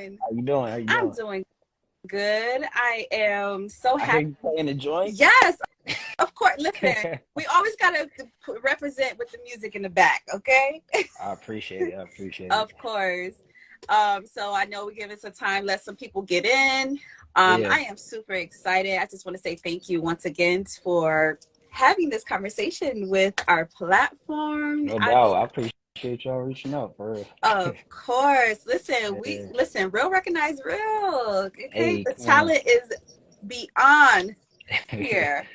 doing? How you doing? How you I'm doing? doing good. I am so I hear happy. you playing the joint. Yes, of course. Listen, we always gotta represent with the music in the back, okay? I appreciate it. I appreciate it. Of course. So I know we're giving some time, let some people get in. Yeah, I am super excited. I just want to say thank you once again for having this conversation with our platform. no I doubt. mean, I appreciate y'all reaching out for real. of course. Listen, we Yeah. listen, real recognize real. Okay. Hey, The come on. talent is beyond here.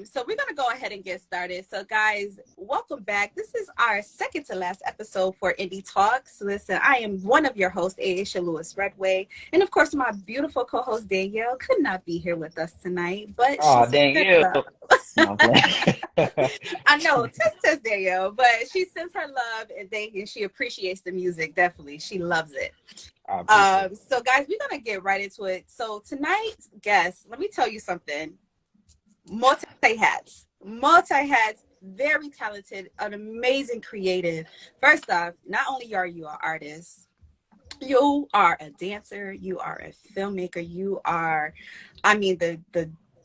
So we're gonna go ahead and get started. So guys, welcome back. This is our second to last episode for Indie Talks. Listen, I am one of your hosts, Aisha Lewis Redway, and of course my beautiful co-host Danielle could not be here with us tonight, but she Oh, sent dang her you. love. No, I'm playing. I know, test Danielle, but she sends her love and she appreciates the music. Definitely, she loves it. I appreciate it. So guys, we're gonna get right into it. So tonight's guest, let me tell you something. Multi hats, very talented, an amazing creative. First off, not only are you an artist, you are a dancer, you are a filmmaker, you are, I mean, the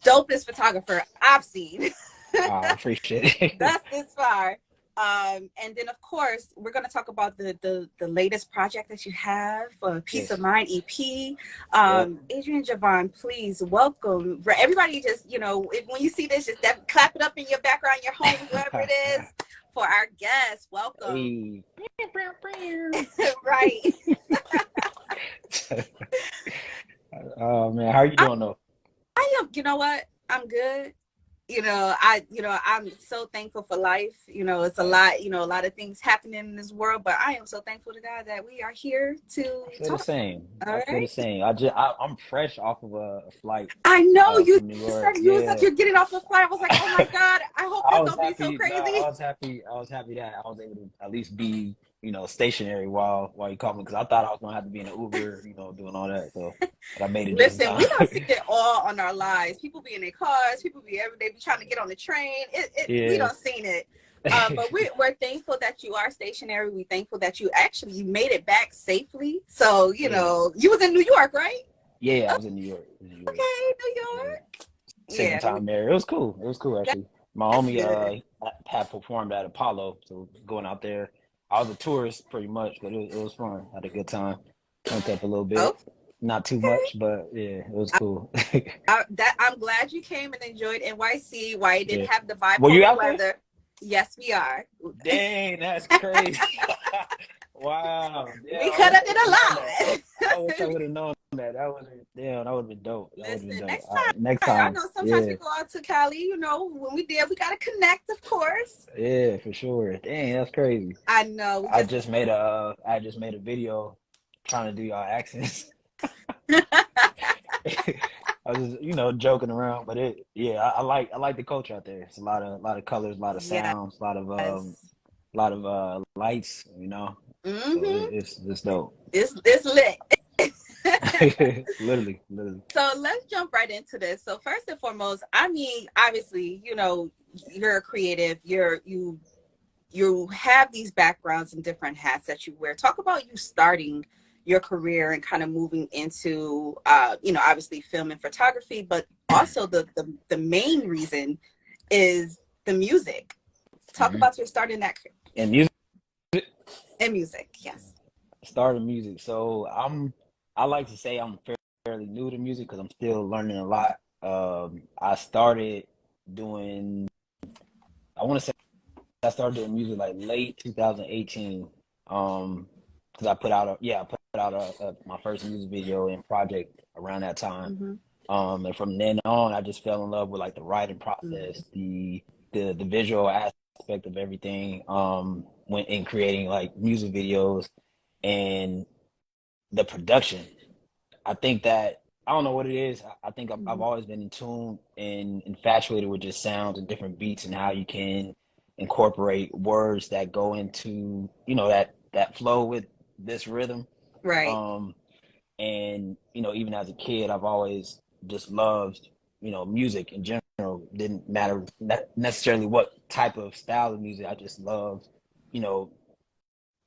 dopest photographer I've seen. I appreciate it. That's this far. And then of course we're gonna talk about the latest project that you have, Peace of Yes. Mind EP. Yep. Adrian Javon, please welcome. Everybody, just when you see this, just clap it up in your background, your home, wherever it is, for our guest. Welcome. Hey. Right. Oh man, how you I, doing though? I am. You know what? I'm good. I'm so thankful for life. It's a lot, a lot of things happening in this world, but I am so thankful to God that we are here to I feel the talk. same. All I feel the right. same. I'm fresh off of a flight I know you from New said York. you was like Yeah. you're getting off the flight. I was like, oh my God, I hope I this was don't be so happy. No, crazy. I was happy that I was able to at least be, stationary while you called me because I thought I was gonna have to be in an Uber, doing all that. So, but I made it just in Listen, we time. don't see it all on our lives. People be in their cars, people be every day be trying to get on the train. We Yeah. don't seen it. But we're thankful that you are stationary. We're thankful that you made it back safely. So, Yeah. you was in New York, right? Yeah, I was in New York. New York. Okay, New Yeah. York. Second Yeah, time there. It was cool. It was cool actually. My that's homie good. had performed at Apollo, so going out there. I was a tourist pretty much, but it was fun. Had a good time. Went up a little Okay. bit. Not too much, but yeah, it was cool. I'm glad you came and enjoyed NYC while it didn't Yeah. have the Were you bipolar out there? weather. Yes, we are. Dang, that's crazy. Wow. Yeah, We I could wish have I did would a have known that. I wish I lot. would have known that. That would have been dope. That would have been Listen, dope. next All right, next time, I time. know sometimes Yeah. we go out to Cali, when we did, we got to connect, of course. Yeah, for sure. Dang, that's crazy. I know. We just, I just made a video trying to do y'all accents. I was just, joking around, but I like the culture out there. It's a lot of colors, a lot of yes. sounds, a lot of lights, So Mm-hmm. it's dope. It's lit. Literally. So let's jump right into this. So first and foremost, I mean, obviously, you're a creative. You have these backgrounds and different hats that you wear. Talk about you starting your career and kind of moving into, obviously film and photography, but also the main reason is the music. Talk Hmm. about your starting that And music in music. Yes. started music. So I like to say I'm fairly new to music because I'm still learning a lot. I started doing I want to say I started doing music like late 2018. Because I put out my first music video and project around that time. Mm-hmm. And from then on, I just fell in love with like the writing Mm-hmm. process, the visual aspect of everything. When in creating like music videos and the production. I think that I don't know what it is. I think I've Mm-hmm. always been in tune and infatuated with just sounds and different beats and how you can incorporate words that go into that flow with this rhythm. Right. Um, and even as a kid, I've always just loved music in general. Didn't matter not necessarily what type of style of music. I just loved you know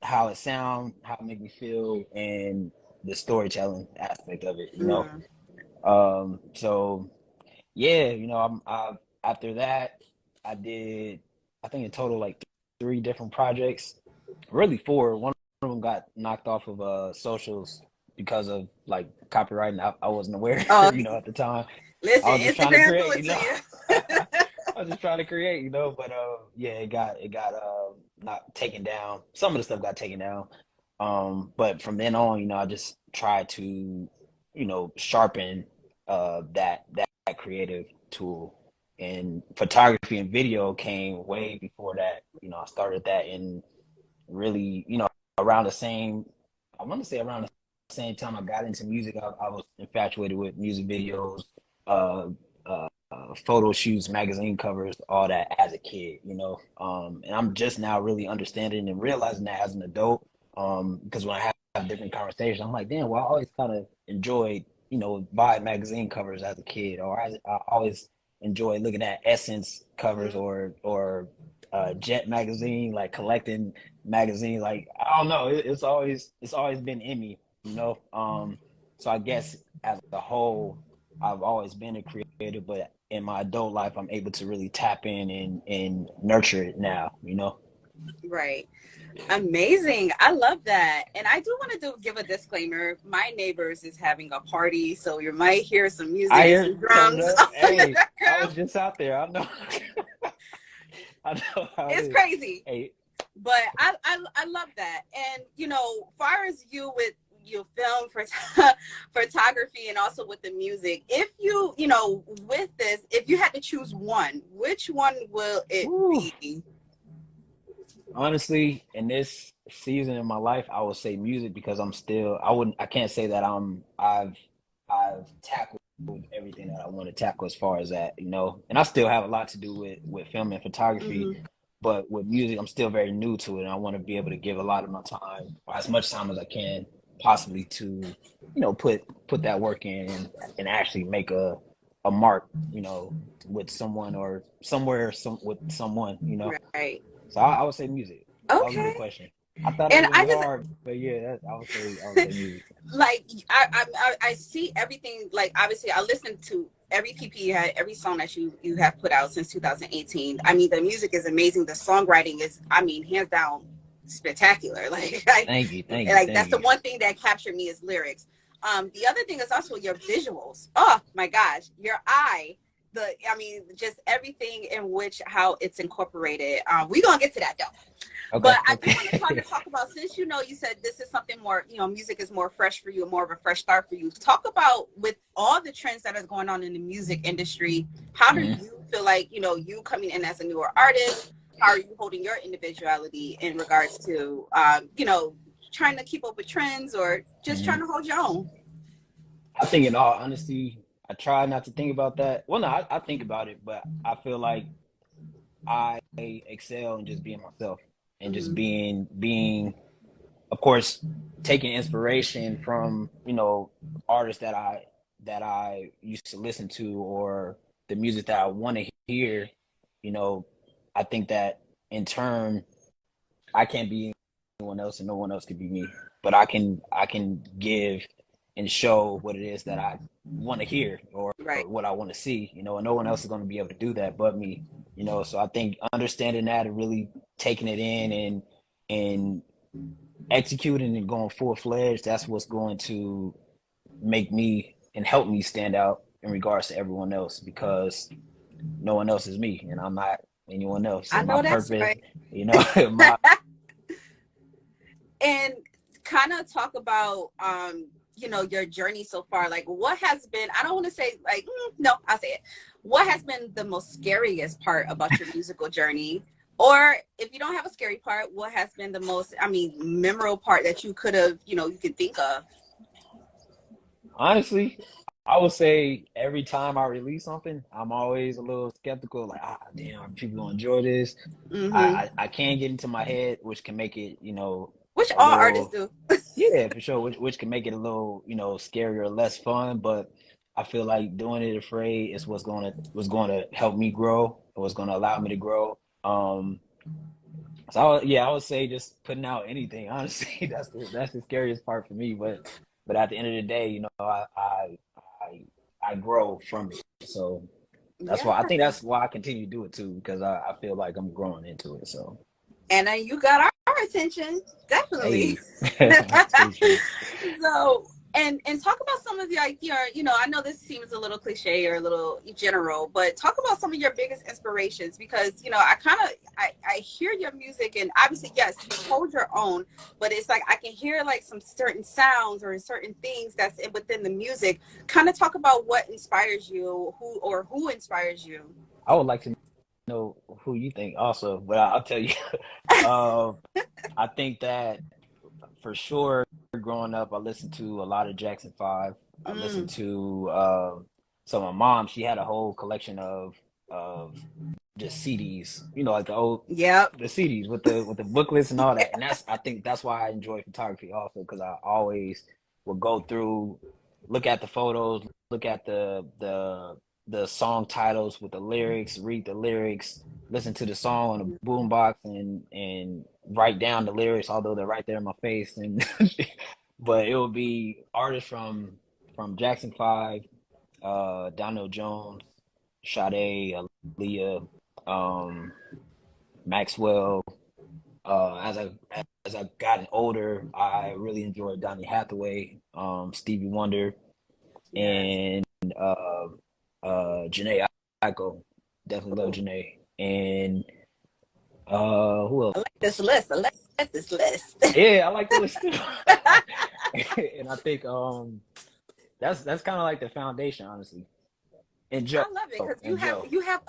how it sound, how it make me feel, and the storytelling aspect of it, you know. Mm. So yeah, you know, after that, I did, I think in total like three different projects, really four. One of them got knocked off of socials because of like copyright, and I wasn't aware, Oh, you know, at the time. I listen, was just trying to Instagram do create, it you to know. you. I was just trying to create, you know, but yeah, it got not taken down. Some of the stuff got taken down. But from then on, you know, I just tried to, you know, sharpen that creative tool. And photography and video came way before that. You know, I started that in really, you know, around the same, I want to say around the same time I got into music. I was infatuated with music videos, uh, photo shoots, magazine covers, all that as a kid, you know. And I'm just now really understanding and realizing that as an adult. Because when I have different conversations, I'm like, damn, well, I always kind of enjoyed, you know, buying magazine covers as a kid, or I always enjoyed looking at Essence covers Mhm. or Jet magazine, like collecting magazines. Like I don't know, it's always been in me, you know. So I guess as a whole, I've always been a creator, but in my adult life, I'm able to really tap in and nurture it now, you know? Right. Amazing. I love that. And I do want to give a disclaimer. My neighbors is having a party, so you might hear some music I and hear some some drums of in the hey, I was background. just out there. I know. I know how it It's is. crazy. Hey, But I love that. And you know, far as you with your film for photography and also with the music, if you know, with this, if you had to choose one, which one will it woo. be? Honestly, in this season in my life, I would say music because I can't say that I've tackled everything that I want to tackle as far as that, you know. And I still have a lot to do with film and photography, Mm-hmm. but with music, I'm still very new to it, and I want to be able to give a lot of my time, or as much time as I can, possibly to, you know, put that work in and actually make a mark, you know, with someone or somewhere, with someone, you know. Right. So I would say music. That was a good Okay. question. I thought that And was gonna I be just hard, but yeah, I would say music. like I see everything. Like obviously, I listen to every PP you had, every song that you have put out since 2018. I mean, the music is amazing. The songwriting is, I mean, hands down, spectacular. Thank you, thank you, Like thank that's the you. one thing that captured me is lyrics. The other thing is also your visuals. Oh my gosh, your eye. I mean, just everything in which how it's incorporated. We're gonna get to that though. But Okay, I do want to kind okay. of talk about, since you know, you said this is something more, you know, music is more fresh for you, more of a fresh start for you. Talk about, with all the trends that are going on in the music industry, how do Mhm. you feel like, you know, you coming in as a newer artist, how are you holding your individuality in regards to, you know, trying to keep up with trends or just trying Mhm. to hold your own? I think, in all honesty, I try not to think about that. Well, no, I think about it, but I feel like I excel in just being myself and just Mm-hmm. being, of course, taking inspiration from, you know, artists that I used to listen to, or the music that I want to hear. You know, I think that in turn I can't be anyone else and no one else could be me, but I can give and show what it is that I want to hear, or Right. what I want to see, you know, and no one else is going to be able to do that but me, you know. So I think understanding that and really taking it in and executing and going full fledged, that's what's going to make me and help me stand out in regards to everyone else, because no one else is me and I'm not anyone else. I And my know that's purpose, right. you know, my And kind of talk about you know, your journey so far. Like, what has been, I don't want to say like, no, I'll say it, what has been the most scariest part about your musical journey? Or if you don't have a scary part, what has been the most, I mean, memorable part that you could have, you know, you could think of? honestly, I would say every time I release something, I'm always a little skeptical, like, damn, are people gonna enjoy this? Mm-hmm. I can get into my head, which can make it, you know, Which a all artists little, do. yeah, for sure, which can make it a little, you know, scarier or less fun. But I feel like doing it afraid is what's gonna help me grow, or what's gonna allow me to grow. So yeah, I would say just putting out anything. Honestly, that's the scariest part for me. But but at the end of the day, I grow from it. So that's Yeah. why I think that's why I continue to do it too, because I feel like I'm growing into it. So And you got our attention, definitely. hey, appreciate So, and talk about some of your, I know this seems a little cliche or a little general, but talk about some of your biggest inspirations, because I hear your music, and obviously yes, you hold your own, but it's like I can hear like some certain sounds or certain things that's within the music. Kind of talk about what inspires you, who inspires you. I would like to know who you think also, but I'll tell you. uh, I think that for sure, growing up, I listened to a lot of Jackson 5. I listened Mm. to so my mom, she had a whole collection of just CDs, like Yep. the CDs with the booklets and all that. And I think that's why I enjoy photography also, because I always would go through, look at the photos, look at the song titles with the lyrics, read the lyrics, listen to the song on a boombox, and write down the lyrics, although they're right there in my face. And but it would be artists from Jackson 5, Donald Jones, Sade, Aaliyah, um, Maxwell. As I gotten older, I really enjoyed Donny Hathaway, Stevie Wonder, Yes. and uh, Janae Aiko. Definitely love Janae. And who else? I like this list. I like this list. Yeah, I like the list too. And I think that's kind of like the foundation, honestly. And Joe, I love it because and Joe. you have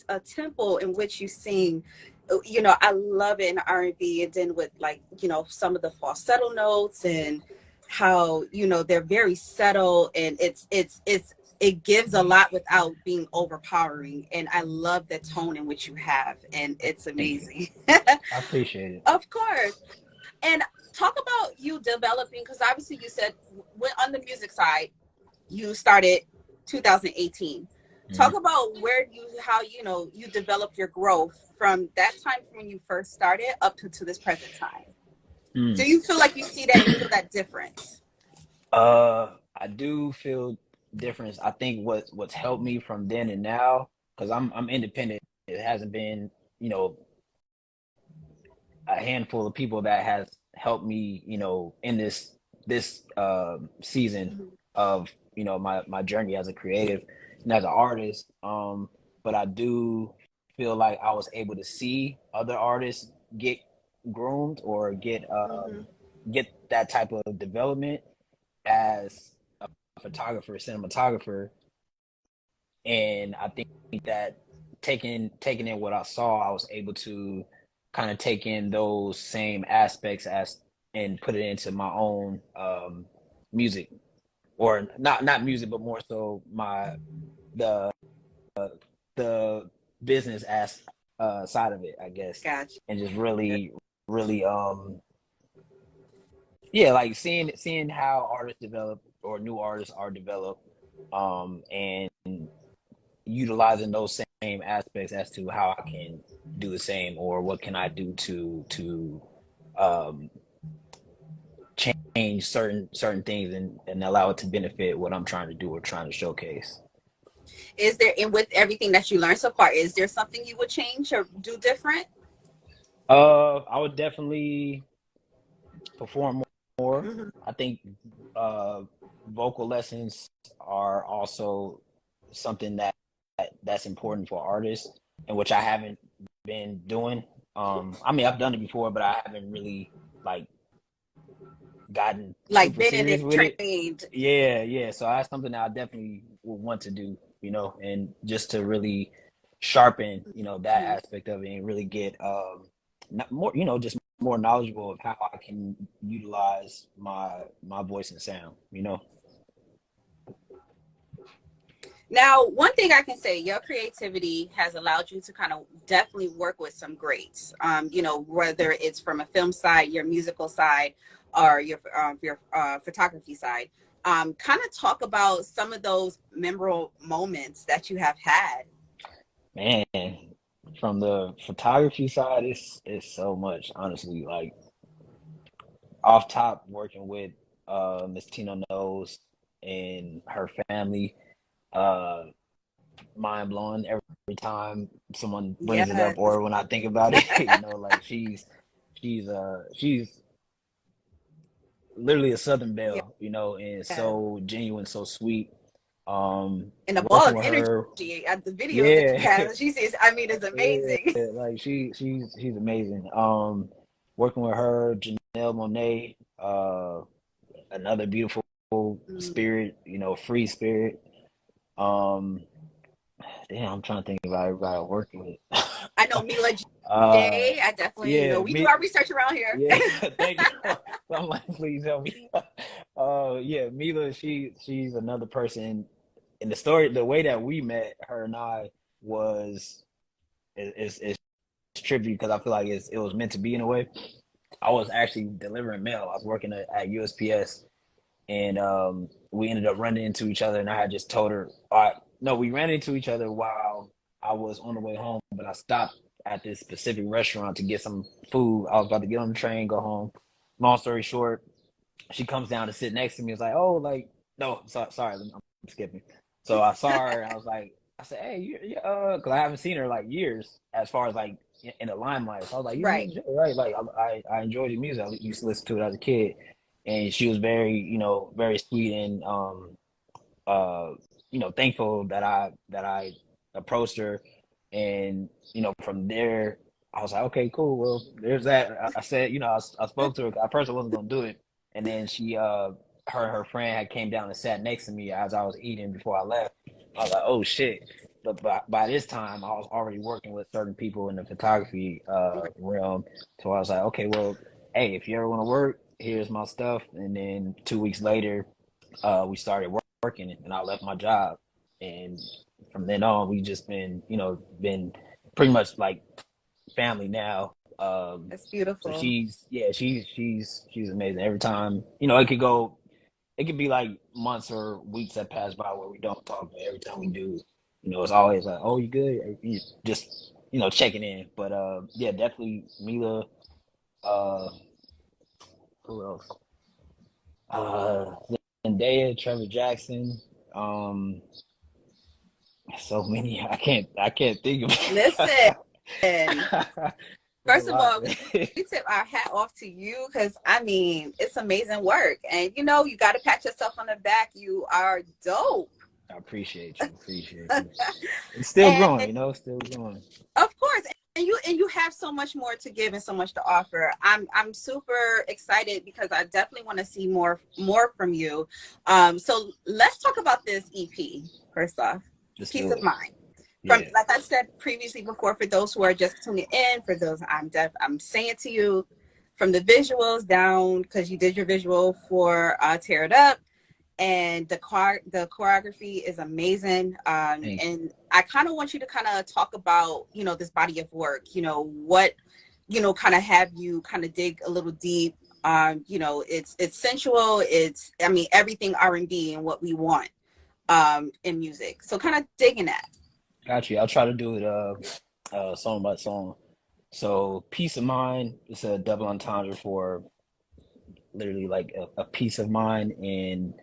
a tempo in which you sing. I love it in R&B, and then with like some of the falsetto notes, and how they're very subtle, and it gives a lot without being overpowering. And I love the tone in which you have, and it's Thank you. amazing. I appreciate it. Of course. And talk about you developing, because obviously you said when on the music side you started 2018. Mhm. Talk about how you developed your growth from that time when you first started up to this present time. Mm. Do you feel like you see that and feel that difference? I do feel difference. I think what's helped me from then and now, because I'm independent. It hasn't been, you know, a handful of people that has helped me, in this season Mhm. of, my journey as a creative and as an artist. But I do feel like I was able to see other artists get groomed or Mhm. get that type of development as a photographer, cinematographer. And I think that taking in what I saw, I was able to kind of take in those same aspects as and put it into my own music, or not music, but more so the the business as side of it, I guess, Gotcha. and just really yeah, like seeing how artists develop or new artists are developed, and utilizing those same aspects as to how I can do the same, or what can I do to um, change certain things, and allow it to benefit what I'm trying to do or trying to showcase. Is there, and with everything that you learned so far, is there something you would change or do different? I would definitely perform more. Hmm. I think uh, vocal lessons are also something that's important for artists, and which I haven't been doing. I mean, I've done it before, but I haven't really like gotten Like super been in serious it, with it. trained. Yeah, yeah. So that's something that I definitely would want to do, and just to really sharpen, that Mhm. aspect of it, and really get not more, just more knowledgeable of how I can utilize my voice and sound. Now, one thing I can say, your creativity has allowed you to kind of definitely work with some greats. Whether it's from a film side, your musical side, or your photography side. Kind of talk about some of those memorable moments that you have had. Man, from the photography side, it's so much, honestly. Like off top, working with Miss Tina knows, and her family. Uh, Mind blowing every time someone brings it up, Yes. or when I think about it. Like she's literally a Southern Yeah. belle. And so genuine, so sweet. And the ball Working of with energy her, at the videos that you yeah, have, she says, I mean, it's amazing. yeah, like she's amazing. Working with her, Janelle Monáe, another beautiful spirit, free spirit. Um, Damn, I'm trying to think about everybody I'm working with. I know Mila uh, J. I definitely, yeah, we do our research around here. yeah, thank you. I'm like, please help me. Yeah, Mila, she's another person in the story. The way that we met, her and I, was is tribute because I feel like it was meant to be in a way. I was actually delivering mail. I was working at USPS, and we ended up running into each other. And I had just told her, no, we ran into each other while I was on the way home, but I stopped at this specific restaurant to get some food. I was about to get on the train, go home. Long story short, she comes down to sit next to me. It's like, oh, like, no, sorry, I'm skipping. So I saw her, and I said, hey, because I haven't seen her like years as far as like in the limelight. So I was like, Right. right? Like, I enjoyed the music. I used to listen to it as a kid, and she was very, very sweet and thankful that I approached her, and from there I was like, okay, cool. Well, there's that. I said, I spoke to her. I personally wasn't gonna do it, and then her friend had came down and sat next to me as I was eating before I left. I was like, oh shit. But by this time, I was already working with certain people in the photography realm. So I was like, okay, well, hey, if you ever want to work, here's my stuff. And then 2 weeks later, we started working, and I left my job. And from then on, we just been pretty much like family now. That's So beautiful. she's amazing. Every time, it could be like months or weeks that pass by where we don't talk, but every time we do, it's always like, oh, you good? Just checking in. But yeah, definitely Mila. Uh, who else? Uh, Zendaya, Trevor Jackson. Um, so many. I can't think of Listen, It's a first of lot, all, man. we tip our hat off to you because I mean, it's amazing work. And you got to pat yourself on the back. You are dope. I appreciate you. Appreciate you. It's still And growing, still growing. of course, and you have so much more to give and so much to offer. I'm super excited because I definitely want to see more from you. So let's talk about this EP first off. Just Peace do of it. mind. From Yeah. like I said previously before, for those who are just tuning in, for those I'm saying to you, from the visuals down because you did your visual for Tear It Up, and the choreography is amazing. Thank you. And I kind of want you to kind of talk about this body of work. What kind of have you kind of dig a little deep. It's sensual. It's I mean everything R&B and what we want in music. So kind of digging that. Got you. I'll try to do it song by song. So peace of mind is a double entendre for literally like a peace of mind and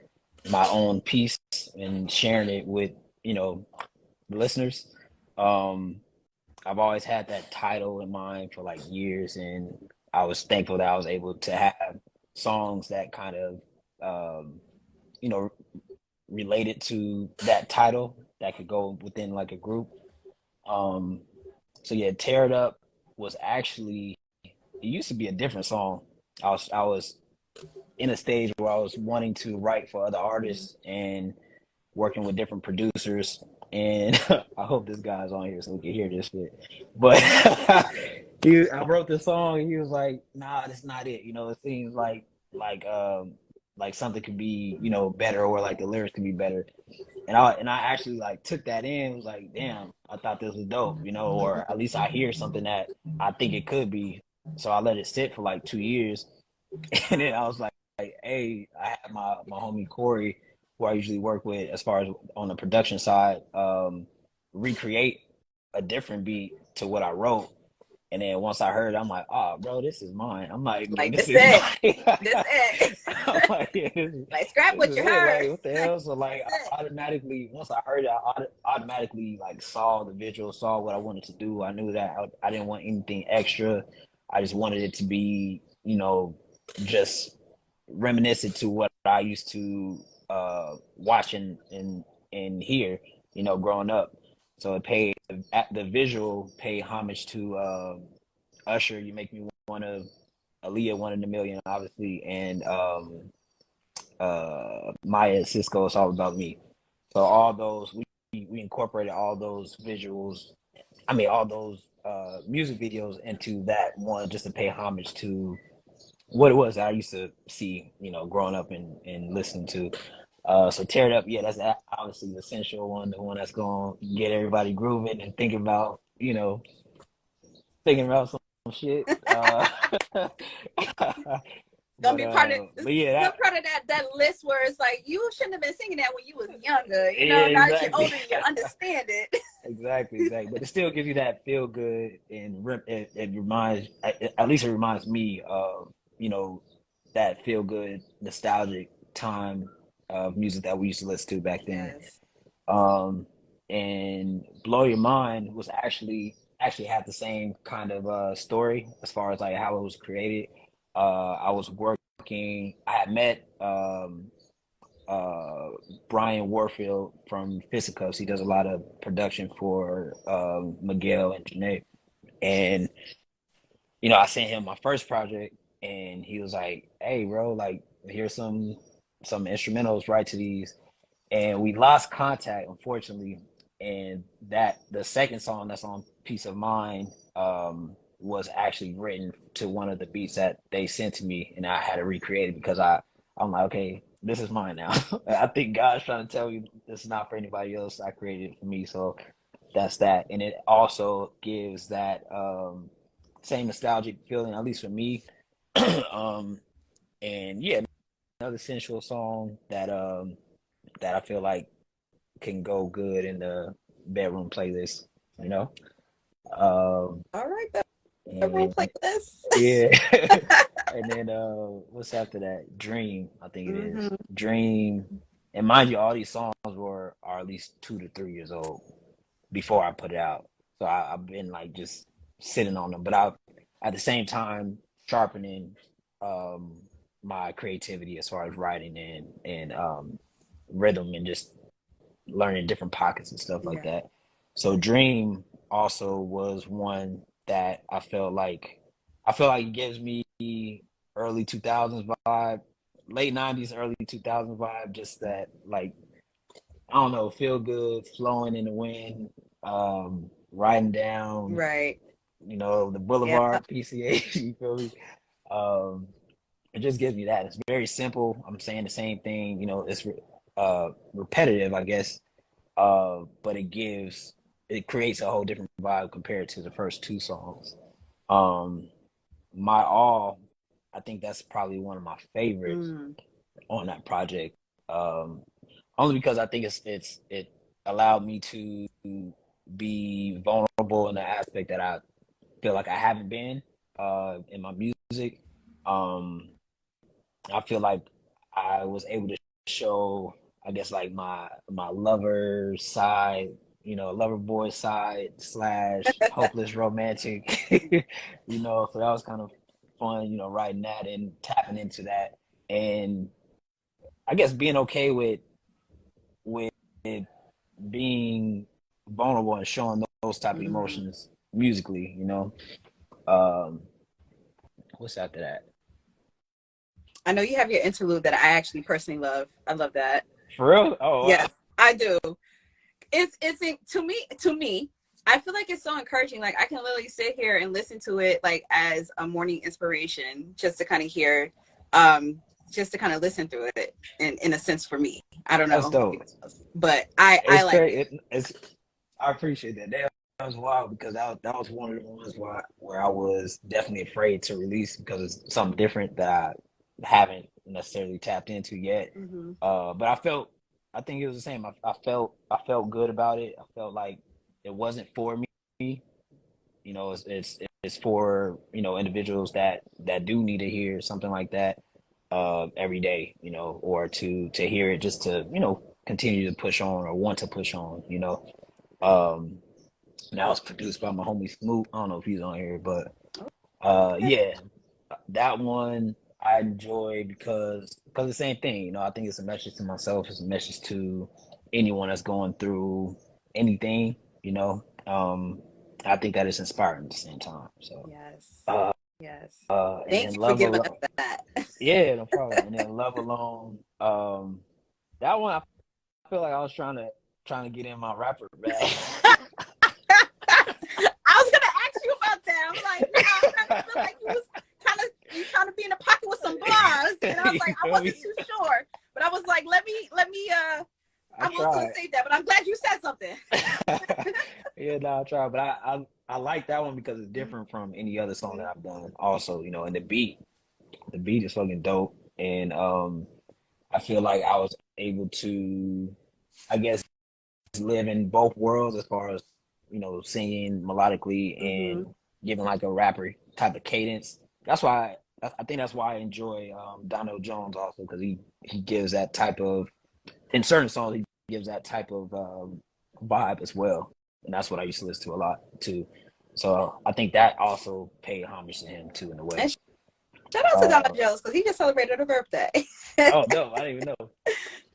my own peace and sharing it with, the listeners. Um, I've always had that title in mind for like years, and I was thankful that I was able to have songs that kind of, you know, related to that title that could go within like a group. Um, so yeah, Tear It Up was actually, it used to be a different song. I was in a stage where I was wanting to write for other artists and working with different producers. And I hope this guy's on here so we can hear this shit. But I wrote this song and he was like, "Nah, that's not it. It seems like like something could be better, or like the lyrics could be better." And I actually like took that in. Was like, damn, I thought this was dope, or at least I hear something that I think it could be. So I let it sit for like 2 years, and then I was like, hey, I had my homie Corey, who I usually work with as far as on the production side, recreate a different beat to what I wrote. And then once I heard it, I'm like, oh, bro, this is mine. I'm like, bro, Like this this is it. mine. This it. like, Like scrap this what is you it. heard. Like, what the hell? So like, That's it. I automatically, once I heard it, automatically like saw the visual, saw what I wanted to do. I knew that I didn't want anything extra. I just wanted it to be, just reminiscent to what I used to watch and hear, growing up. So it paid the visual paid homage to Usher, You Make Me Wanna, Aaliyah, One in a Million, obviously, and Maya Cisco, It's All About Me. So all those we incorporated all those visuals. I mean, all those music videos into that one, just to pay homage to what it was that I used to see, growing up and listening to. So Tear It Up, yeah, that's obviously the essential one, the one that's gonna get everybody grooving and thinking about some shit. Gonna be part of But yeah, that that list where it's like you shouldn't have been singing that when you was younger. yeah, Now that you're exactly. older, you understand it. Exactly. But it still gives you that feel good, and it reminds, at least it reminds me of, that feel good, nostalgic time of music that we used to listen to back then. Yes. Um, and Blow Your Mind was actually had the same kind of story as far as like how it was created. I was working. I had met uh, Brian Warfield from Fisticuffs. He does a lot of production for Miguel and Janae. And, I sent him my first project and he was like, hey, bro, like, here's some instrumentals, right to these. And we lost contact, unfortunately. And that the second song that's on Peace of Mind was actually written to one of the beats that they sent to me, and I had to recreate it because I'm like, okay, this is mine now. I think God's trying to tell me this is not for anybody else. I created it for me, so that's that. And it also gives that same nostalgic feeling, at least for me. um, and yeah, another sensual song that I feel like can go good in the bedroom playlist, you know. Um, All right, bedroom and playlist. yeah, and then what's after that? Dream, I think it is. Hmm. Dream, and mind you, all these songs are at least 2 to 3 years old before I put it out. So I've been like just sitting on them, but I've at the same time sharpening um my creativity as far as writing and rhythm and just learning different pockets and stuff like Yeah. that. So Dream also was one that I feel like it gives me early 2000s vibe, late 90s, early 2000s vibe, just that like I don't know, feel good, flowing in the wind, riding down, Right. the Yeah. boulevard, PCH, you feel me? Um, it just gives me that. It's very simple. I'm saying the same thing, it's repetitive, I guess, but it creates a whole different vibe compared to the first two songs. Um, My All, I think that's probably one of my favorites Mm. on that project. Um, Only because I think it allowed me to be vulnerable in the aspect that I feel like I haven't been in my music. Um, I feel like I was able to show, I guess, like my lover side, lover boy side slash hopeless romantic, So that was kind of fun, writing that and tapping into that, and I guess being okay with being vulnerable and showing those type of Mm. emotions musically. Um, what's after that? I know you have your interlude that I actually personally love. I love that. For real? Oh wow. Yes, I do. It's to me. I feel like it's so encouraging. Like I can literally sit here and listen to it like as a morning inspiration, just to kind of hear, just to kind of listen through it. In a sense, for me, I don't That's know, dope. but I It's like great. it. It's I appreciate that. That was wild because that was one of the ones where I was definitely afraid to release because it's something different that I haven't necessarily tapped into yet. Hmm. But I think it was the same. I felt good about it. I felt like it wasn't for me. It's for individuals that do need to hear something like that. every day, you know, or to hear it just to, you know, continue to push on or want to push on, you know. Um, and that was produced by my homie Smoot. I don't know if he's on here, but yeah, that one I enjoy because the same thing, you know, I think it's a message to myself, it's a message to anyone that's going through anything, you know. I think that is inspiring at the same time. So Yes. uh Yes. and Thank then you for Love giving Alone. us that. Yeah, no problem. And then Love Alone. That one I feel like I was trying to get in my rapper bag. I was gonna ask you about that. I'm like, nah, I kind of feel like you trying to be in the pocket with some bars, and I was like, You I feel wasn't me? too sure, but I was like, let me. I I'm also gonna tried. say that, but I'm glad you said something. Yeah, no, I tried, but I like that one because it's different from any other song that Mhm. I've done. Also, you know, and the beat is fucking dope, and I feel like I was able to, I guess, live in both worlds as far as, you know, singing melodically Mhm. and giving like a rapper type of cadence. That's why I think that's why I enjoy Donald Jones also because he gives that type of in certain songs he gives that type of vibe as well, and that's what I used to listen to a lot too. So I think that also paid homage to him too in a way. And shout out to Donald Uh, Jones because he just celebrated a birthday. oh no, I didn't even know.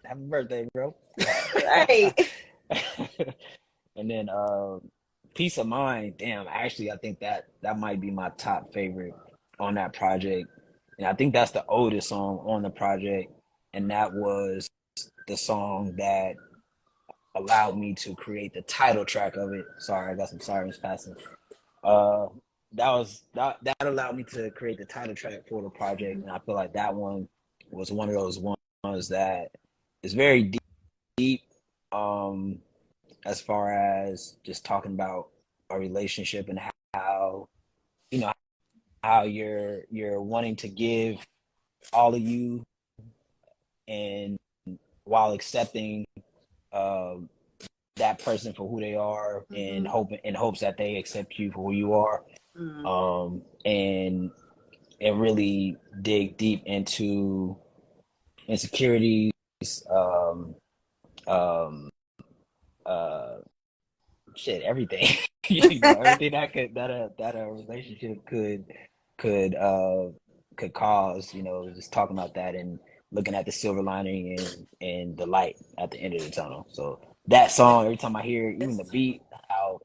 Happy birthday, bro. Right. And then Peace of Mind, damn, actually I think that might be my top favorite on that project. And I think that's the oldest song on the project. And that was the song that allowed me to create the title track of it. Sorry, I got some sirens passing. Uh that allowed me to create the title track for the project. And I feel like that one was one of those ones that is very deep. Um as far as just talking about a relationship and how you know how you're wanting to give all of you and while accepting um that person for who they are and Mhm. hopes that they accept you for who you are Mhm. and really dig deep into insecurities um um uh shit, everything. You know, everything that a relationship could uh could cause. You know, just talking about that and looking at the silver lining and the light at the end of the tunnel. So that song, every time I hear it, even the Yes. beat, how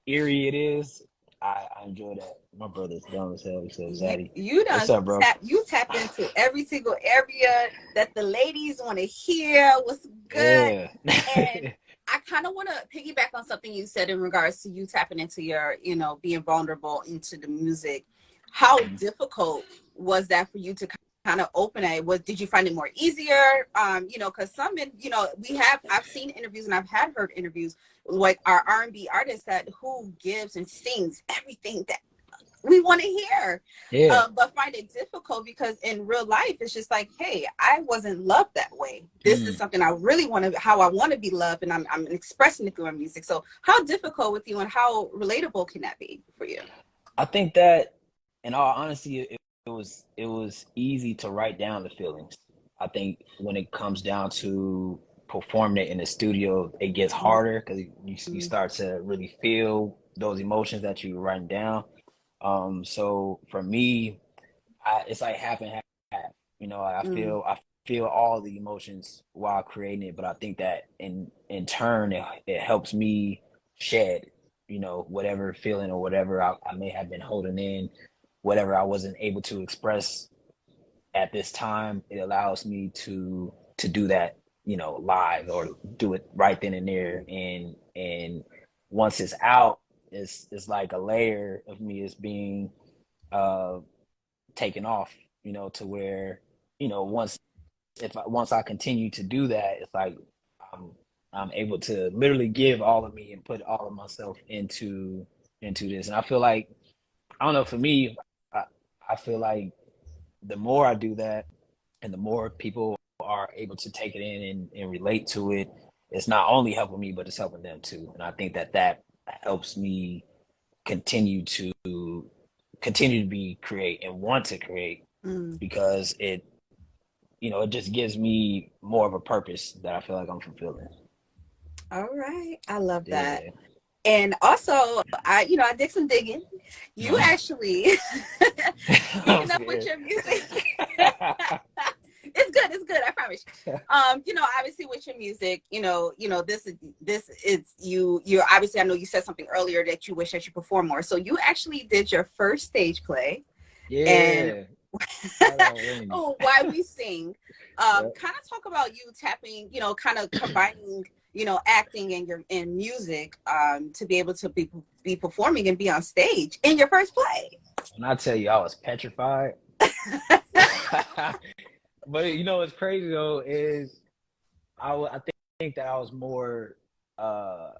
eerie it is, I enjoy that. My brother's dumb as hell. He says, "Zaddy, You what's done up, bro?" tapped into every single area that the ladies want to hear. What's good? Yeah. And I kind of want to piggyback on something you said in regards to you tapping into your, being vulnerable into the music. How difficult was that for you to kind of open it? Did you find it more easier? Because I've seen interviews and I've heard interviews like our R&B artists that who gives and sings everything that we want to hear, Yeah. but find it difficult because in real life it's just like, hey, I wasn't loved that way. This is Mm. something I really want to, how I want to be loved, and I'm expressing it through my music. So how difficult with you, and how relatable can that be for you? I think that, in all honesty, it was easy to write down the feelings. I think when it comes down to performing it in the studio, it gets harder because you Mm-hmm. start to really feel those emotions that you write down. So for me, it's like half and half. You know, I feel all the emotions while creating it, but I think that in turn it helps me shed, you know, whatever feeling or whatever I may have been holding in, whatever I wasn't able to express at this time. It allows me to do that, you know, live or do it right then and there, and once it's out, it's like a layer of me is being uh taken off, you know, to where, you know, once I continue to do that, it's like I'm I'm able to literally give all of me and put all of myself into this. And I feel like I don't know, for me, I, I feel like the more I do that and the more people are able to take it in and relate to it, it's not only helping me, but it's helping them too. And I think that helps me continue continue to create and want to create because it just gives me more of a purpose that I feel like I'm fulfilling. All right. I love that. Yeah. And also, I did some digging. You actually, I'm speaking up with scared. your music, it's good. I promise. Obviously with your music, this is you're obviously, I know you said something earlier that you wish that you perform more. So you actually did your first stage play. And Yeah. Shout out Wendy. oh, why we sing. Yep. Kind of talk about you tapping, kind of combining, acting and music, to be able to be performing and be on stage in your first play. When I tell you I was petrified. But what's crazy though is I think that I was more I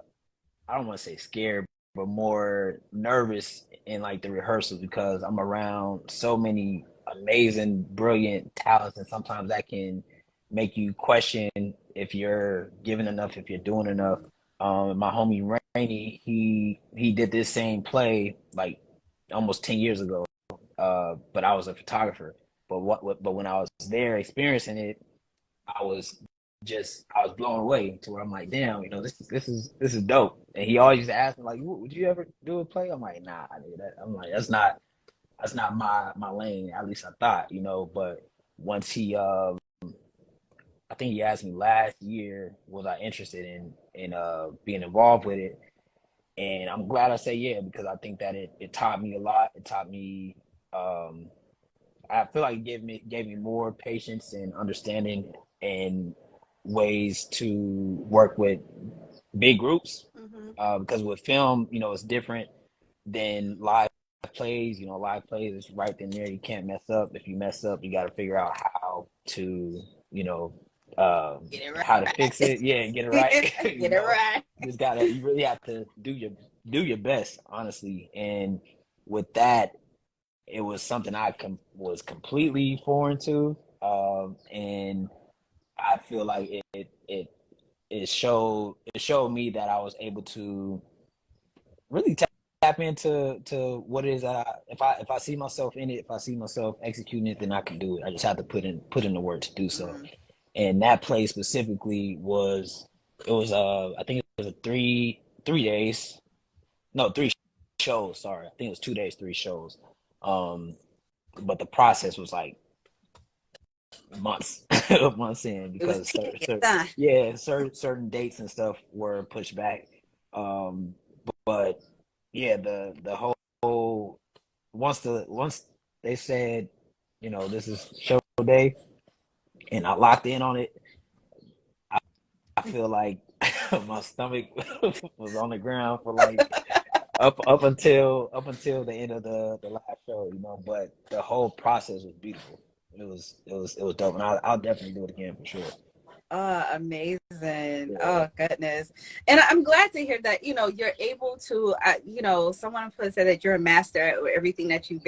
don't want to say scared, but more nervous in like the rehearsals because I'm around so many amazing, brilliant talents, and sometimes that can make you question if you're giving enough, if you're doing enough. My homie Rainey, he did this same play like almost 10 years ago, but I was a photographer. But when I was there experiencing it, I was I was blown away to where I'm like, damn, this is dope. And he always asked me like, would you ever do a play? I'm like, nah, I'm like, that's not my lane. At least I thought, But once I think he asked me last year, was I interested in being involved with it? And I'm glad I say yeah, because I think that it taught me a lot. It taught me, I feel like it gave me more patience and understanding and ways to work with big groups. Because with film, it's different than live plays. Live plays is right then there. You can't mess up. If you mess up, you got to figure out how to, Get it right. how to fix it. Yeah, get it right. Get it right. You really have to do your best, honestly. And with that, it was something I was completely foreign to, and I feel like it showed me that I was able to really tap into what it is that if I see myself in it, if I see myself executing it, then I can do it. I just have to put in the work to do so. And that play specifically was I think it was a three days, no, three shows. Sorry, I think it was 2 days, three shows. But the process was like months months in It was because certain dates and stuff were pushed back. But yeah, the whole once they said, this is show day, and I locked in on it, I feel like my stomach was on the ground for like up until the end of the last show, But the whole process was beautiful. It was dope, and I'll definitely do it again for sure. Amazing. Yeah. Oh, goodness. And I'm glad to hear that, you're able to, someone said that you're a master at everything that you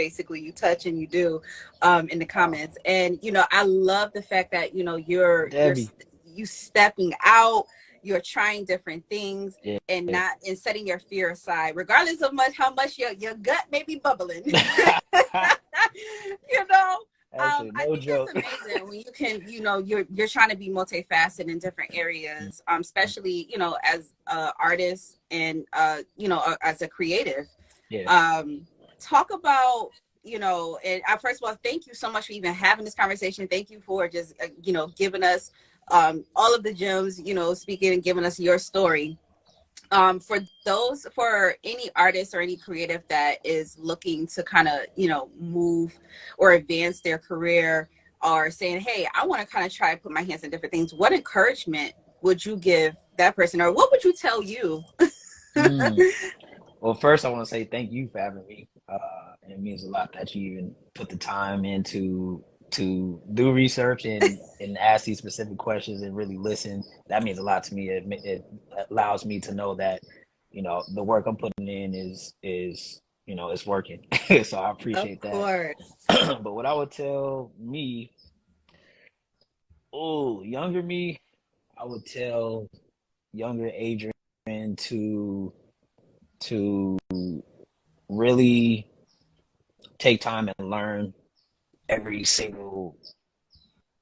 touch and you do, in the comments. And, I love the fact that, you're you stepping out, you're trying different things, Yeah. and setting your fear aside, regardless of how much your gut may be bubbling. Actually, I think joke. that's amazing when you can, you're trying to be multifaceted in different areas, especially, as an artist and, as a creative. Yeah. Talk about, and first of all, thank you so much for even having this conversation. Thank you for just, giving us all of the gems, speaking and giving us your story. For any artist or any creative that is looking to kind of, move or advance their career, or saying, hey, I want to kind of try to put my hands in different things, what encouragement would you give that person, or what would you tell you? Well, first I want to say thank you for having me. It means a lot that you even put the time into to do research and ask these specific questions and really listen. That means a lot to me. It allows me to know that, the work I'm putting in is it's working. So I appreciate that. Of course. But what I would tell me, younger me, I would tell younger Adrian to really take time and learn every single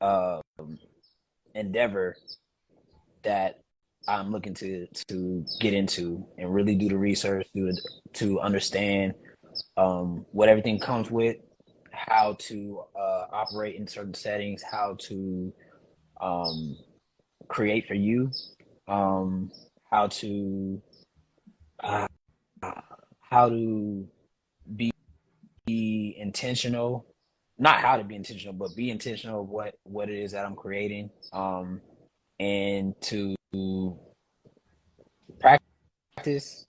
uh, endeavor that I'm looking to get into, and really do the research to understand what everything comes with, how to operate in certain settings, how to um, create for you, how to uh, how to be intentional, not how to be intentional, but be intentional of what it is that I'm creating, and to practice,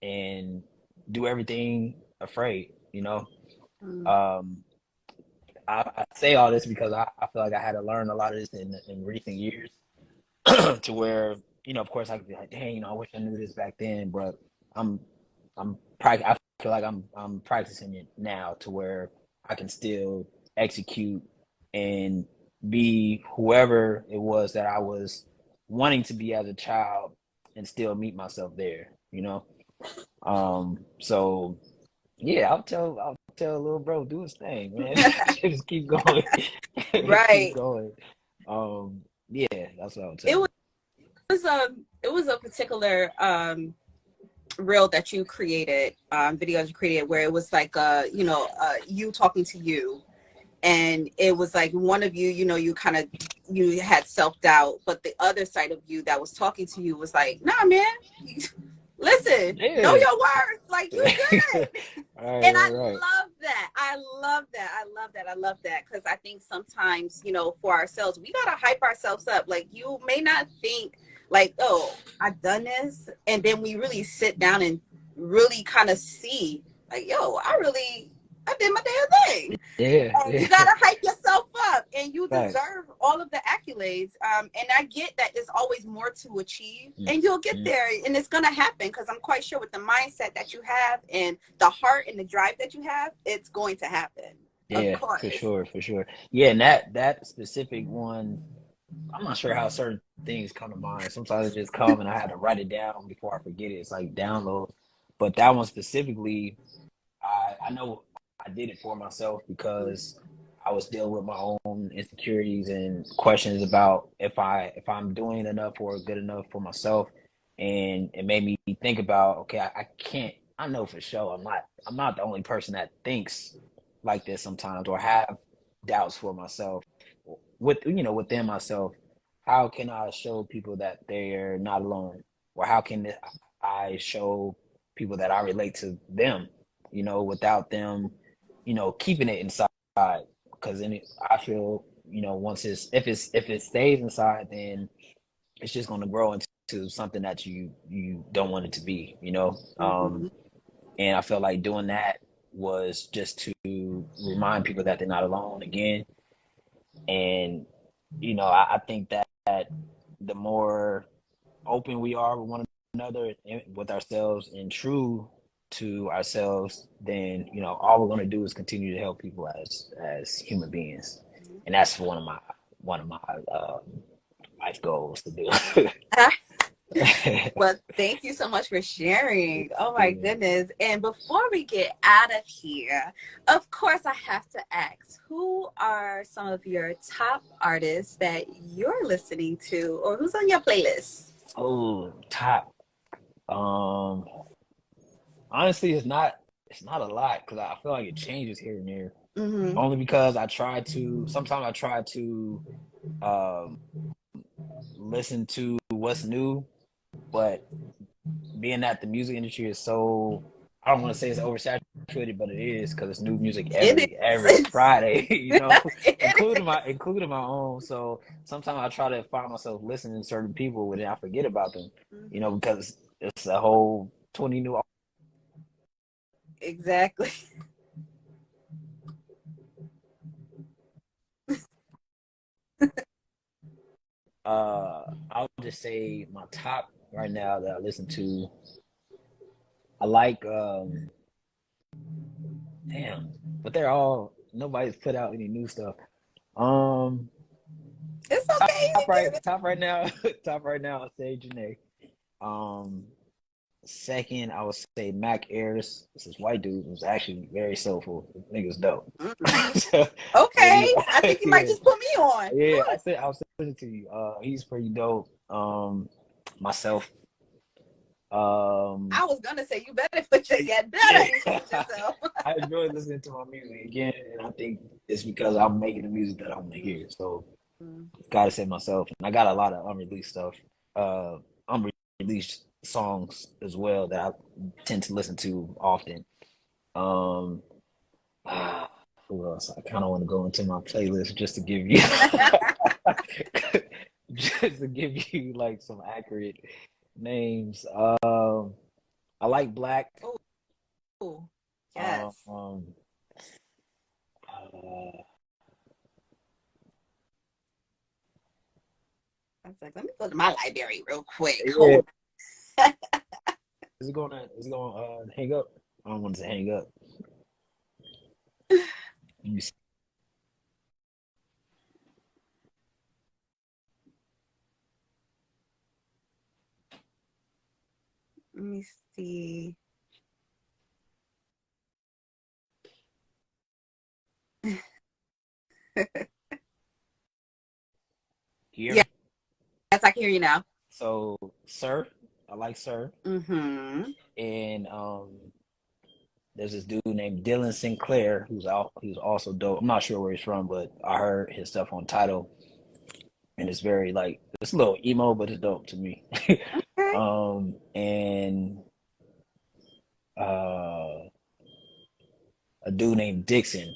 and do everything afraid, you know. Mm. um, I say all this because I feel like I had to learn a lot of this in recent years, to where, of course I could be like, dang, I wish I knew this back then, but I'm I feel like I'm practicing it now to where I can still execute and be whoever it was that I was wanting to be as a child, and still meet myself there, So yeah, I'll tell little bro, do his thing, man. Just keep going. Keep Right. going. Yeah, that's what I would It tell him. was a particular reel that you created, videos you created, where it was like you talking to you, and it was like one of you, you had self-doubt, but the other side of you that was talking to you was like, nah man, listen, know Yeah. your worth, like you good. Right, And I right, right. love that. I love that. I love that. I love that. Because I think sometimes, for ourselves, we got to hype ourselves up. Like, you may not think, like, oh, I've done this. And then we really sit down and really kind of see, like, yo, I did my damn thing. Yeah, And you yeah. gotta hype yourself up, and you Facts. deserve all of the accolades. And I get that there's always more to achieve, Mm, and you'll get mm. there, and it's gonna happen, because I'm quite sure with the mindset that you have and the heart and the drive that you have, it's going to happen. Of Yeah, for course. sure, for sure. Yeah, and that specific one, I'm not sure how certain things come to mind. Sometimes it just come and I had to write it down before I forget it. It's like download. But that one specifically, I know I did it for myself because I was dealing with my own insecurities and questions about if I'm doing enough or good enough for myself, and it made me think about, okay, I can't. I know for sure I'm not the only person that thinks like this sometimes, or have doubts for myself within myself. How can I show people that they're not alone, or how can I show people that I relate to them, without them, keeping it inside? Because then I feel, once if it stays inside, then it's just going to grow into something that you don't want it to be, Mhm. and I felt like doing that was just to remind people that they're not alone again. And I think that the more open we are with one another, with ourselves, and true to ourselves, then all we're going to do is continue to help people as human beings, and that's one of my life goals to do. Well, thank you so much for sharing. Oh my Yeah. goodness. And before we get out of here, of course, I have to ask, who are some of your top artists that you're listening to, or who's on your playlist? Oh, top. Um, Honestly, it's not a lot because I feel like it changes here and there. Mm-hmm. Only because sometimes I try to um listen to what's new, but being that the music industry is so, I don't want to say it's oversaturated, but it is, because it's new music It every is. Friday, It including my own. So sometimes I try to find myself listening to certain people and I forget about them, is. Hmm. because it's a whole 20 new. Exactly. I'll just say my top right now that I listen to. I like damn, but nobody's put out any new stuff. Um, It's okay. You can give it. top right now, top right now. I'll say Janae. Um, second, I would say Mac Ayers. This is white dude who's actually very soulful. The nigga's dope. So, Okay, yeah, I think you might just put me on. yeah. I'll send it to you. He's pretty dope. Myself. I was gonna say you better put your yourself. I enjoy listening to my music again, and I think it's because I'm making the music that I want to hear. So, gotta say myself, and I got a lot of unreleased stuff, unreleased songs as well that I tend to listen to often. Um, who else? I kind of want to go into my playlist just to give you, just to give you like some accurate names. I like Black. Oh, yes. I was like, let me go to my library real quick. Yeah. Is it going to hang up? I don't want it to hang up. Let me see. Let me see. Here? Yes, I can hear you now. So, Sir, I like Sir. Mm-hmm. And there's this dude named Dylan Sinclair who's also dope. I'm not sure where he's from, but I heard his stuff on Tidal, and it's very like it's a little emo, but it's dope to me. Okay. And a dude named Dixon.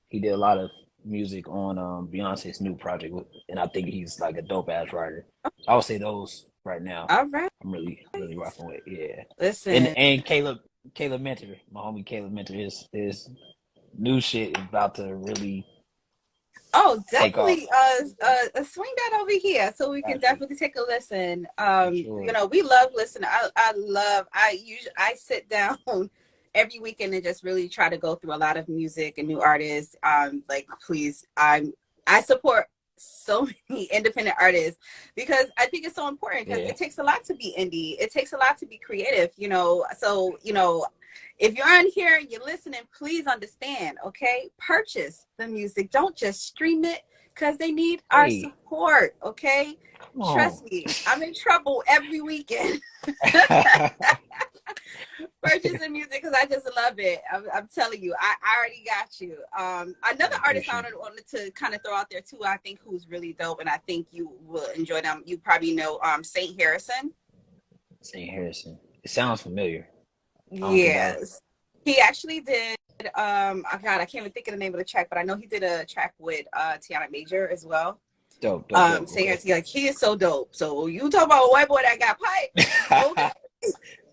He did a lot of music on Beyonce's new project, and I think he's like a dope ass writer. I would say those right now. All right. I'm really rocking with. Yeah. Listen. And Caleb Mentor, my homie Caleb Mentor, his new shit is about to really definitely swing that over here so we can definitely take a listen. Sure. You know, we love listening. I sit down every weekend and just really try to go through a lot of music and new artists. Like please, I support so many independent artists because I think it's so important because it takes a lot to be indie. It takes a lot to be creative, you know. So, you know, if you're on here and you're listening, please understand, okay? Purchase the music. Don't just stream it because they need our support, okay? Trust me, I'm in trouble every weekend. Purchasing music because I just love it. I'm telling you, I already got you. Another artist I wanted to kind of throw out there too, I think who's really dope, and I think you will enjoy them. You probably know Saint Harrison. Saint Harrison. It sounds familiar. Yes. He actually did oh God, I can't even think of the name of the track, but I know he did a track with Tiana Major as well. Dope. Saint Harrison, like he is so dope. So you talk about a white boy that got pipe. Okay.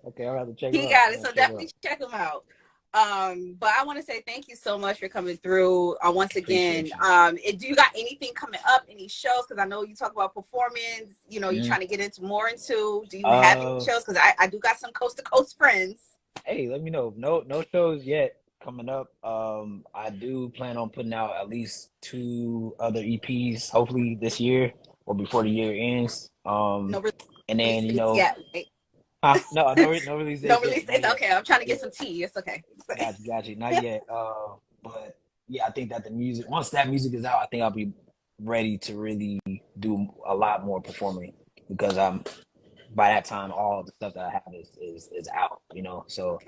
Okay, I'll have to check him out. He got it, so definitely check him out. But I want to say thank you so much for coming through. Once again, do you got anything coming up? Any shows? Because I know you talk about performance. You know, you're trying to get into more into. Do you have any shows? Because I do got some coast to coast friends. Hey, let me know. No shows yet coming up. I do plan on putting out at least 2 other EPs, hopefully this year or before the year ends. And then you know. No release date. No release date. Okay, I'm trying to get some tea. It's okay. Got you. Not yet. But yeah, I think that the music, once that music is out, I think I'll be ready to really do a lot more performing because by that time all the stuff that I have is out, you know. So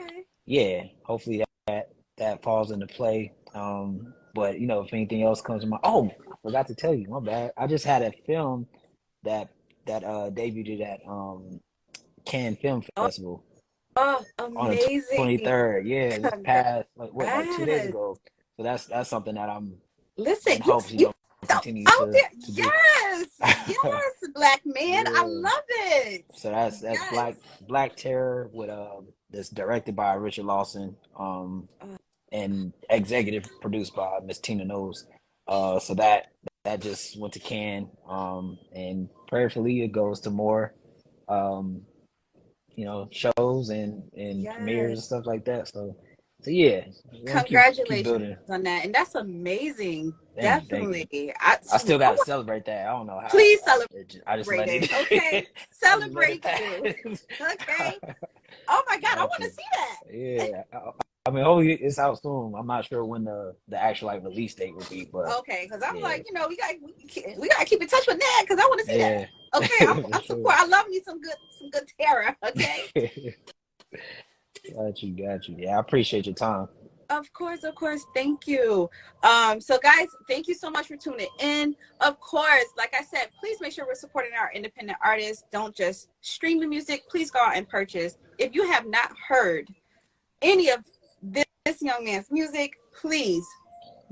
yeah, hopefully that falls into play. But you know, if anything else comes to mind, I forgot to tell you, my bad. I just had a film that debuted at Cannes Film Festival. Oh, amazing! On the 23rd, yeah, this past like 2 days ago. So that's something that I'm hoping continue to yes, Black man, I love it. So that's Black Terror with that's directed by Richard Lawson, and executive produced by Miss Tina Knowles. So that just went to Cannes, and prayerfully it goes to more you know, shows and premieres and stuff like that. So So yeah, we're gonna keep Congratulations building. on that. And that's amazing. Thank you. Definitely. I still I gotta want, celebrate that. I don't know how. please celebrate I just let it. it. Okay. I just let it Celebrate pass. you. Okay. Oh my God, I Got want to you. see that. Yeah. I mean, hopefully it's out soon. I'm not sure when the actual like release date will be, but Okay, because I'm yeah, like, we gotta keep in touch with that because I want to see that. yeah, Okay, for I'm sure. support. I love me some good terror. Okay. Got you. Yeah, I appreciate your time. Of course, of course. Thank you. So guys, thank you so much for tuning in. Of course, like I said, please make sure we're supporting our independent artists. Don't just stream the music. Please go out and purchase. If you have not heard any of this young man's music, please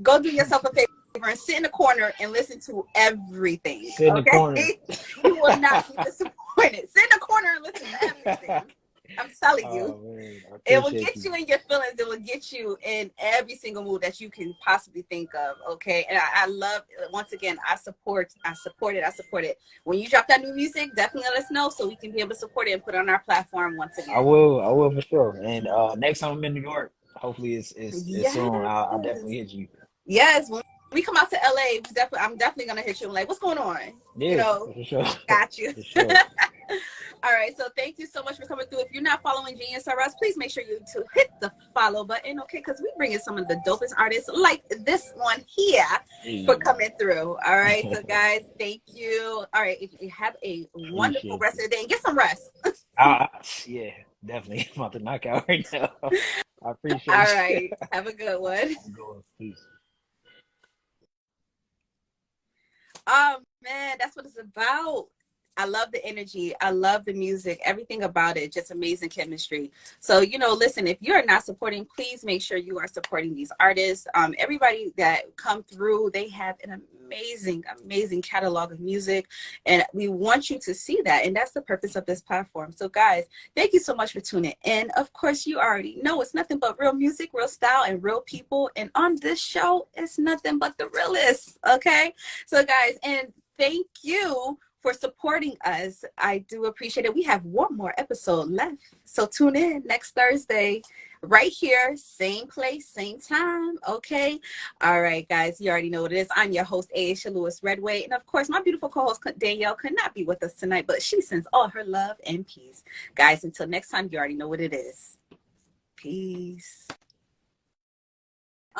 go do yourself a favor and sit in the corner and listen to everything. Sit in the corner. Okay? You will not be disappointed. Sit in the corner and listen to everything. I'm telling you. Oh man, I It will appreciate get you. you in your feelings. It will get you in every single mood that you can possibly think of. Okay. And I love, once again, I support it. When you drop that new music, definitely let us know so we can be able to support it and put it on our platform once again. I will for sure. And next time I'm in New York, hopefully it's Yes. soon. I'll definitely hit you. Yes. When we come out to LA, I'm definitely gonna hit you. I'm like, what's going on? You Yeah, know, for sure. got you. For sure. All right, so thank you so much for coming through. If you're not following GNS&x, please make sure you to hit the follow button, okay? Because we bring in some of the dopest artists like this one here for coming through. All right, so guys, thank you. All right, if you have a wonderful Appreciate rest it. of the day and get some rest. Yeah, definitely. I'm about to knock out right now. I All appreciate you. right, have a good one. I'm going. Peace. Oh man, that's what it's about. I love the energy. I love the music. Everything about it, just amazing chemistry. So, listen, if you're not supporting, please make sure you are supporting these artists. Everybody that come through, they have an amazing, amazing catalog of music. And we want you to see that. And that's the purpose of this platform. So, guys, thank you so much for tuning in. Of course, you already know it's nothing but real music, real style, and real people. And on this show, it's nothing but the realest. Okay? So, guys, and thank you for supporting us. I do appreciate it. We have one more episode left. So tune in next Thursday, right here, same place, same time. Okay. All right, guys. You already know what it is. I'm your host, Aisha Lewis Redway. And of course, my beautiful co-host, Danielle, could not be with us tonight, but she sends all her love and peace. Guys, until next time, you already know what it is. Peace.